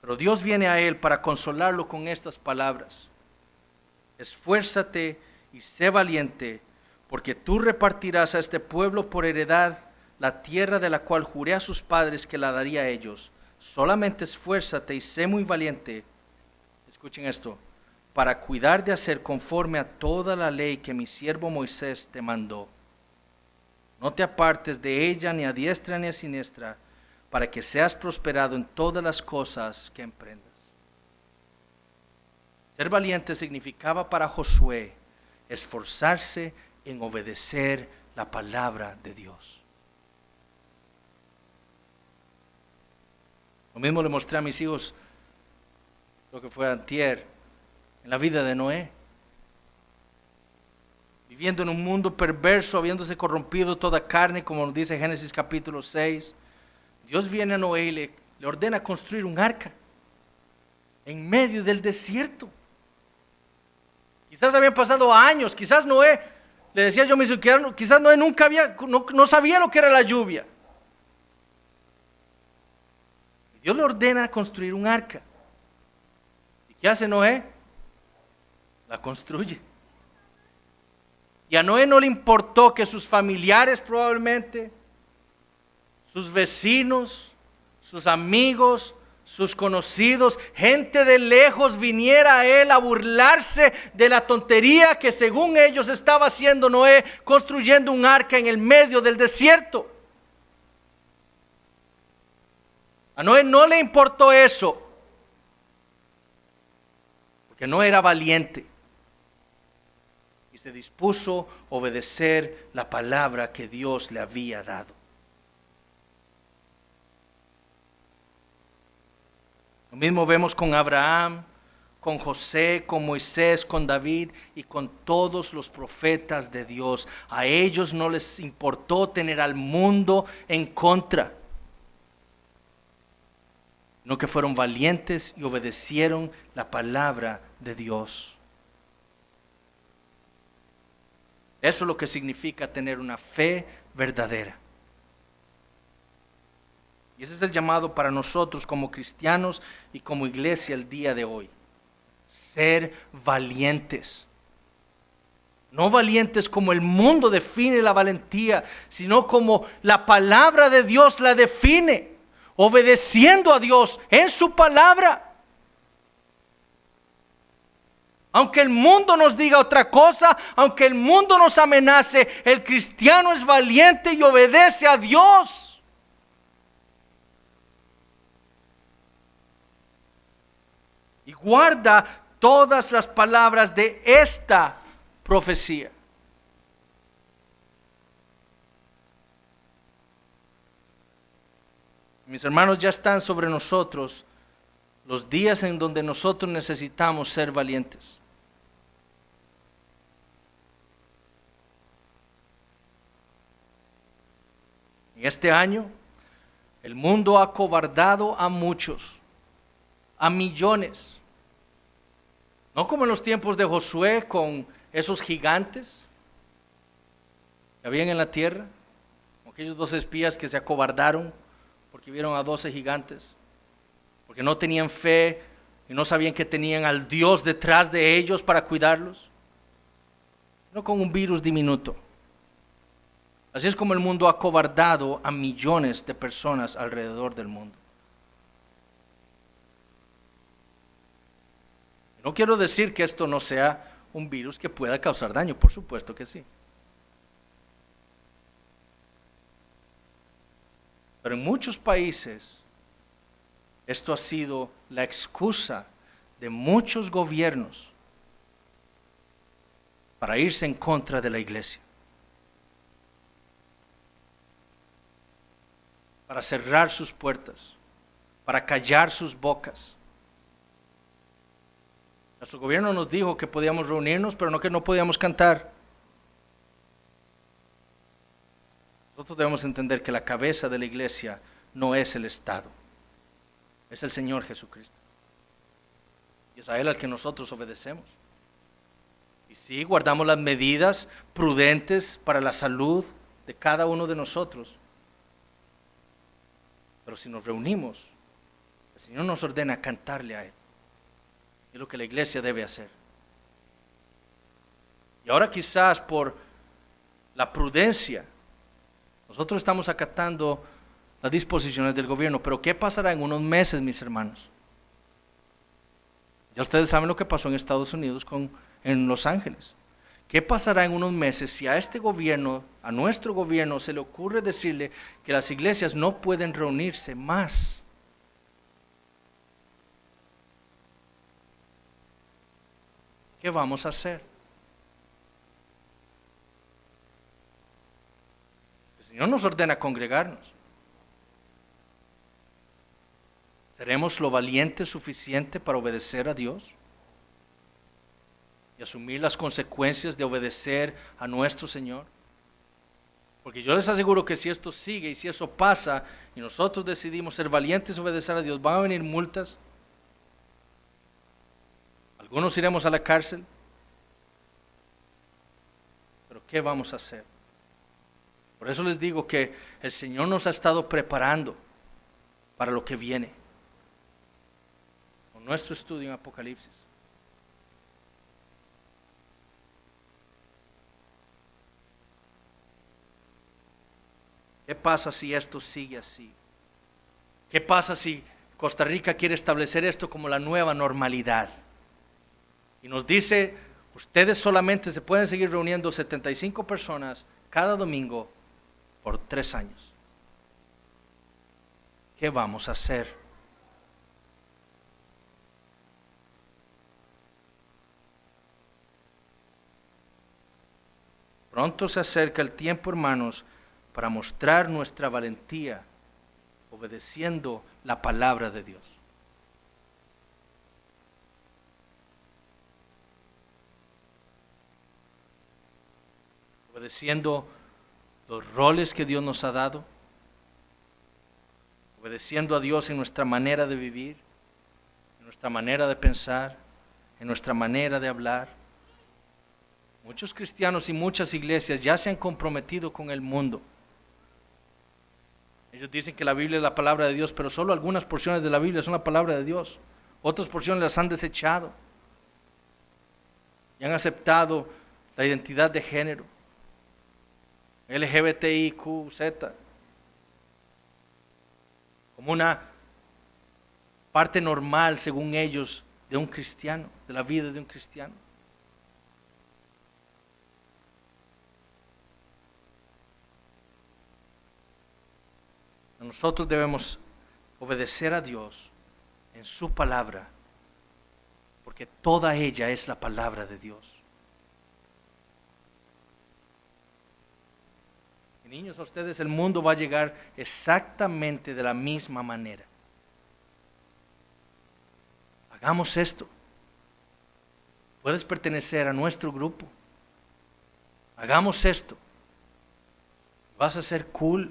pero Dios viene a él para consolarlo con estas palabras: esfuérzate y sé valiente, porque tú repartirás a este pueblo por heredad la tierra de la cual juré a sus padres que la daría a ellos. Solamente esfuérzate y sé muy valiente, escuchen esto, para cuidar de hacer conforme a toda la ley que mi siervo Moisés te mandó. No te apartes de ella ni a diestra ni a siniestra, para que seas prosperado en todas las cosas que emprendas. Ser valiente significaba para Josué esforzarse en obedecer la palabra de Dios. Lo mismo le mostré a mis hijos, lo que fue antier, en la vida de Noé. Viviendo en un mundo perverso, habiéndose corrompido toda carne, como nos dice Génesis capítulo 6, Dios viene a Noé y le ordena construir un arca en medio del desierto. Quizás habían pasado años, quizás Noé, le decía yo a mis hijos, quizás Noé nunca no sabía lo que era la lluvia. Y Dios le ordena construir un arca. ¿Y qué hace Noé? La construye. Y a Noé no le importó que sus familiares probablemente, sus vecinos, sus amigos, sus conocidos, gente de lejos viniera a él a burlarse de la tontería que según ellos estaba haciendo Noé, construyendo un arca en el medio del desierto. A Noé no le importó eso, porque no era valiente. Se dispuso a obedecer la palabra que Dios le había dado. Lo mismo vemos con Abraham, con José, con Moisés, con David y con todos los profetas de Dios. A ellos no les importó tener al mundo en contra, sino que fueron valientes y obedecieron la palabra de Dios. Eso es lo que significa tener una fe verdadera. Y ese es el llamado para nosotros como cristianos y como iglesia el día de hoy. ser valientes. No valientes como el mundo define la valentía, sino como la palabra de Dios la define, obedeciendo a Dios en su palabra. Aunque el mundo nos diga otra cosa, aunque el mundo nos amenace, el cristiano es valiente y obedece a Dios. Y guarda todas las palabras de esta profecía. Mis hermanos, ya están sobre nosotros los días en donde nosotros necesitamos ser valientes. En este año, el mundo ha acobardado a muchos, a millones. No como en los tiempos de Josué con esos gigantes que habían en la tierra, aquellos 12 espías que se acobardaron porque vieron a 12 gigantes, porque no tenían fe y no sabían que tenían al Dios detrás de ellos para cuidarlos, no con un virus diminuto. Así es como el mundo ha acobardado a millones de personas alrededor del mundo. No quiero decir que esto no sea un virus que pueda causar daño, por supuesto que sí. Pero en muchos países esto ha sido la excusa de muchos gobiernos para irse en contra de la iglesia, para cerrar sus puertas, para callar sus bocas. Nuestro gobierno nos dijo que podíamos reunirnos, pero no que no podíamos cantar. Nosotros debemos entender que la cabeza de la iglesia no es el Estado, es el Señor Jesucristo. Y es a Él al que nosotros obedecemos. Y sí, guardamos las medidas prudentes para la salud de cada uno de nosotros. Pero si nos reunimos, el Señor nos ordena cantarle a Él. Es lo que la iglesia debe hacer. Y ahora quizás por la prudencia, nosotros estamos acatando las disposiciones del gobierno, pero ¿qué pasará en unos meses, mis hermanos? Ya ustedes saben lo que pasó en Estados Unidos en Los Ángeles. ¿Qué pasará en unos meses si a este gobierno, a nuestro gobierno, se le ocurre decirle que las iglesias no pueden reunirse más? ¿Qué vamos a hacer? El Señor nos ordena congregarnos. ¿Seremos lo valiente suficiente para obedecer a Dios y asumir las consecuencias de obedecer a nuestro Señor? Porque yo les aseguro que si esto sigue y si eso pasa y nosotros decidimos ser valientes y obedecer a Dios, van a venir multas. Algunos iremos a la cárcel. Pero ¿qué vamos a hacer? Por eso les digo que el Señor nos ha estado preparando para lo que viene con nuestro estudio en Apocalipsis. ¿Qué pasa si esto sigue así? ¿Qué pasa si Costa Rica quiere establecer esto como la nueva normalidad? Y nos dice, ustedes solamente se pueden seguir reuniendo 75 personas cada domingo por 3 años. ¿Qué vamos a hacer? Pronto se acerca el tiempo, hermanos, para mostrar nuestra valentía, obedeciendo la palabra de Dios. Obedeciendo los roles que Dios nos ha dado, obedeciendo a Dios en nuestra manera de vivir, en nuestra manera de pensar, en nuestra manera de hablar. Muchos cristianos y muchas iglesias ya se han comprometido con el mundo. Ellos dicen que la Biblia es la palabra de Dios, pero solo algunas porciones de la Biblia son la palabra de Dios. Otras porciones las han desechado. y han aceptado la identidad de género, LGBTIQ, como una parte normal, según ellos, de un cristiano, de la vida de un cristiano. Nosotros debemos obedecer a Dios en su palabra, porque toda ella es la palabra de Dios. Y niños, a ustedes el mundo va a llegar exactamente de la misma manera. Hagamos esto. Puedes pertenecer a nuestro grupo. Hagamos esto. Vas a ser cool.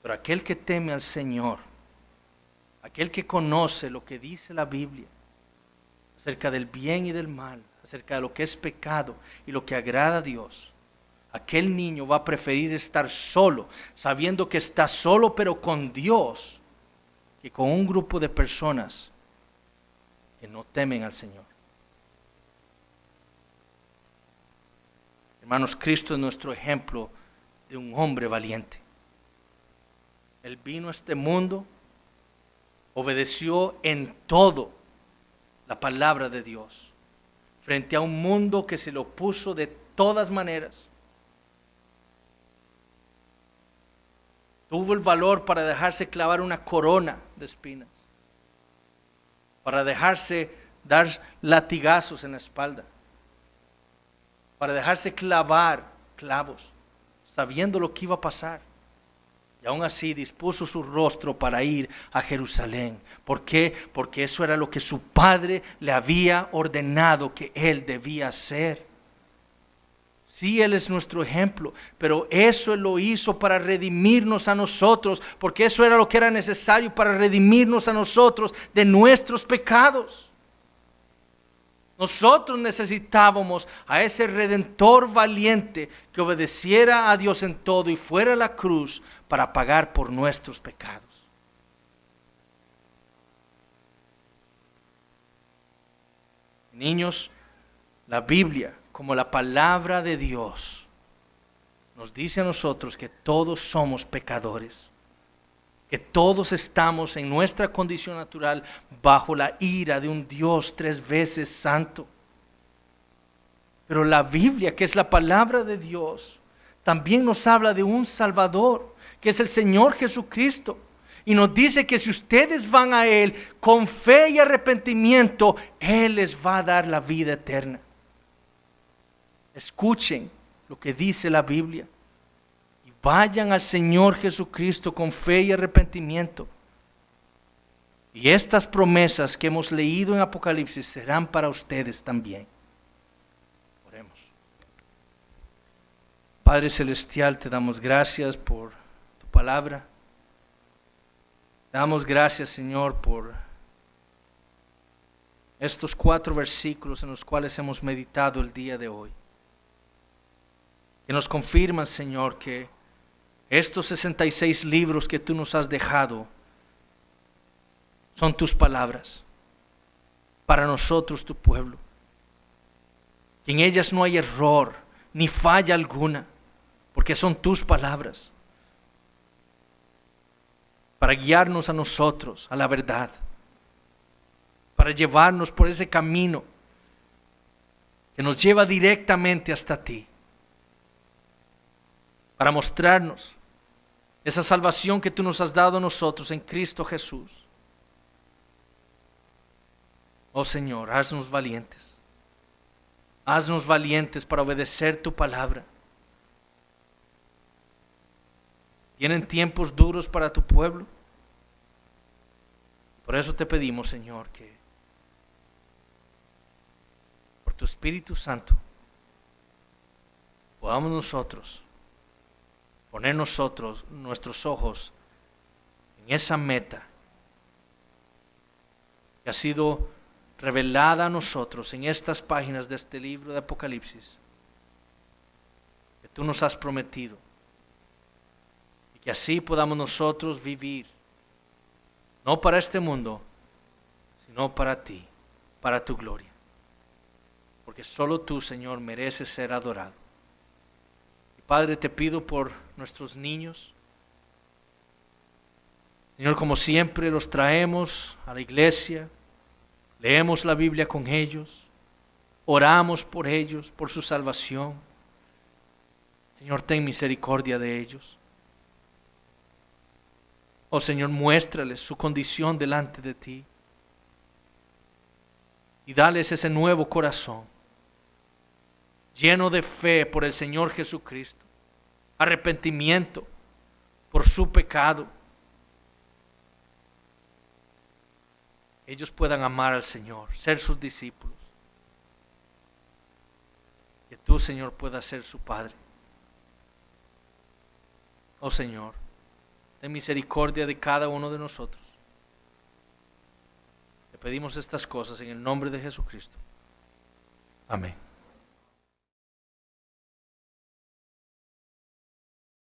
Pero aquel que teme al Señor, aquel que conoce lo que dice la Biblia acerca del bien y del mal, acerca de lo que es pecado y lo que agrada a Dios, aquel niño va a preferir estar solo, sabiendo que está solo pero con Dios, que con un grupo de personas que no temen al Señor. Hermanos, Cristo es nuestro ejemplo de un hombre valiente. Él vino a este mundo, obedeció en todo la palabra de Dios, frente a un mundo que se lo opuso de todas maneras. Tuvo el valor para dejarse clavar una corona de espinas, para dejarse dar latigazos en la espalda, para dejarse clavar clavos, sabiendo lo que iba a pasar. Y aún así dispuso su rostro para ir a Jerusalén. ¿Por qué? Porque eso era lo que su padre le había ordenado que él debía hacer. Sí, Él es nuestro ejemplo, pero eso Él lo hizo para redimirnos a nosotros, porque eso era lo que era necesario para redimirnos a nosotros de nuestros pecados. Nosotros necesitábamos a ese Redentor valiente que obedeciera a Dios en todo y fuera a la cruz para pagar por nuestros pecados. Niños, la Biblia, como la palabra de Dios, nos dice a nosotros que todos somos pecadores, que todos estamos en nuestra condición natural bajo la ira de un Dios 3 veces santo. Pero la Biblia, que es la palabra de Dios, también nos habla de un Salvador, que es el Señor Jesucristo. Y nos dice que si ustedes van a Él con fe y arrepentimiento, Él les va a dar la vida eterna. Escuchen lo que dice la Biblia y vayan al Señor Jesucristo con fe y arrepentimiento. Y estas promesas que hemos leído en Apocalipsis serán para ustedes también. Oremos. Padre Celestial, te damos gracias por tu palabra. Te damos gracias, Señor, por estos 4 versículos en los cuales hemos meditado el día de hoy. Que nos confirman, Señor, que estos 66 libros que tú nos has dejado son tus palabras para nosotros, tu pueblo. Que en ellas no hay error ni falla alguna, porque son tus palabras para guiarnos a nosotros a la verdad, para llevarnos por ese camino que nos lleva directamente hasta ti, para mostrarnos esa salvación que tú nos has dado a nosotros en Cristo Jesús. Oh Señor, haznos valientes. Haznos valientes para obedecer tu palabra. Vienen tiempos duros para tu pueblo. Por eso te pedimos, Señor, que por tu Espíritu Santo podamos nosotros poner nuestros ojos en esa meta que ha sido revelada a nosotros en estas páginas de este libro de Apocalipsis, que tú nos has prometido, y que así podamos nosotros vivir, no para este mundo, sino para ti. para tu gloria. Porque solo tú, Señor, mereces ser adorado. Y Padre, te pido por nuestros niños. Señor, como siempre los traemos a la iglesia, leemos la Biblia con ellos, oramos por ellos, por su salvación. Señor, ten misericordia de ellos. Oh Señor, muéstrales su condición delante de ti y dales ese nuevo corazón, lleno de fe por el Señor Jesucristo, arrepentimiento por su pecado. Ellos puedan amar al Señor, ser sus discípulos. Que tú, Señor, puedas ser su Padre. Oh Señor, ten misericordia de cada uno de nosotros. Te pedimos estas cosas en el nombre de Jesucristo. Amén.